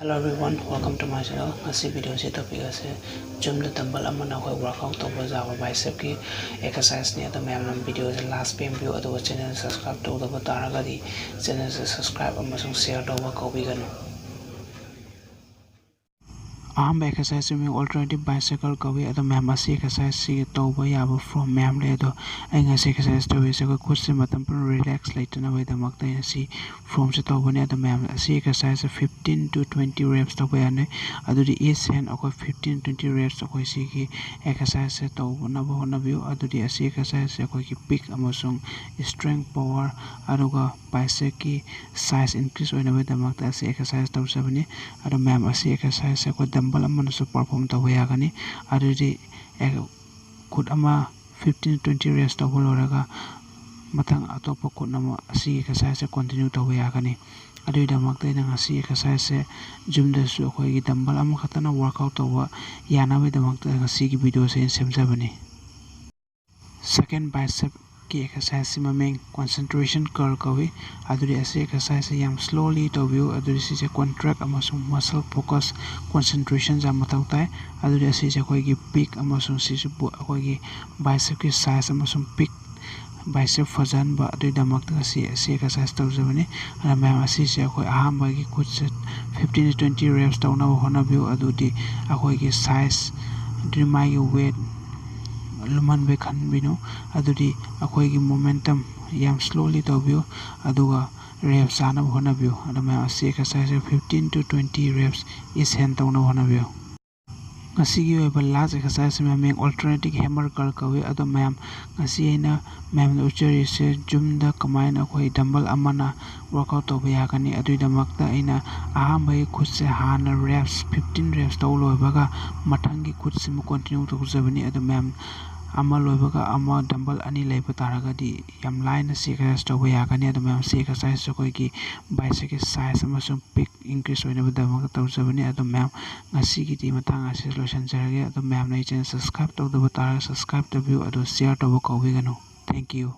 Hello everyone, welcome to my channel. Ngasi video se topic ase jump the dumbbell amana khoi workout toba jawa bicep ki exercise ni adam yam video se last page view adu channel subscribe to the taraga di channel se subscribe amasung share to ba ko bigano. आम exercise में alternative bicycle कवे अदो ma'am असी exercise से तौबा याबा from ma'am ले अदो आई ngasi exercise तौबे से खुद से मतम पर रिलैक्स लेटना वे दमकता है सी फ्रॉम से तौबने अदो मैम असी एक्सरसाइज 15 to 20 reps तौबा याने अदो दी इस हैंड अको 15 20 reps अको सी की एक्सरसाइज से तौबना बहोना बियो अदो दी असी एक्सरसाइज से अको की पिक अमसुंग स्ट्रेंथ पावर अदोगा बाइसेप की साइज इंक्रीज होने वे दमकता असी एक्सरसाइज तौबने अदो मैम असी एक्सरसाइज से को डंबल अमनसु परफॉर्म तौबा यागनी अदुदी खुद अमा 15 20 reps तौबा लोरगा मतंग अतोप खुद नम असी एक्सरसाइज से कंटिन्यू तौबा यागनी अदुई दमकते नंग असी एक्सरसाइज से जिम दसु अखोई डंबल अम खतना वर्कआउट तौबा यानाबे दमकते ngasi की वीडियो से सेमजाबनी सेकंड बाइसेप की एक्सरसाइज से ममें कंसंट्रेशन कर्ल कवी अदुरी ऐसे एक्सरसाइज से याम स्लोली तौबियो अदुरी से कॉन्ट्रैक्ट अमसुंग मसल फोकस कंसंट्रेशन जा मतौता है अदुरी ऐसे से कोई की पिक अमसुंग सिसु कोई की बाइसेप की साइज अमसुंग पिक बाइसेप फजन बा अदुई दमक ऐसे एक्सरसाइज तौजबनी अना मैम ऐसे से कोई अहम बागी खुद से 15 to 20 reps तौना होना बियो अदुदी कोई की साइज अदुरी माई वेट लुमन बे खन बिनो अदुदी अखोई की मोमेंटम याम स्लोली तौबियो अदुगा रेप्स आना होना बियो अदु मैं असी एक्सरसाइज 15 to 20 reps इस हैंड तौना होना बियो ngasi gi oiba last exercise में मैं अल्टरनेटिव हैमर कर कवे अदो मैम ngasi एना मैम उचरी से जुम द कमाइन अखोई डंबल अमना वर्कआउट तौबा यागनी अदुई दमकता एना आहाम भाई खुद से हान reps 15 reps तौलो होइबागा मथंगी खुद से मु कंटिन्यू तौजबनी अदो मैम अमा लोइबगा अमा डंबल अनि लेबा तारगदी याम लाइन से एक्सरसाइज तौबा यागनी अदो मैम से एक्सरसाइज कोई की बाइसेप की साइज अमसुंग पिक इंक्रीज होने बदमक तौजबनी अदो मैम ngasi की दी मतंग आसे सोल्यूशन जरगे अदो मैम नै चैनल सब्सक्राइब तौदबा तारगा सब्सक्राइब तबियो अदो शेयर तौबा कौबिगनो थैंक यू।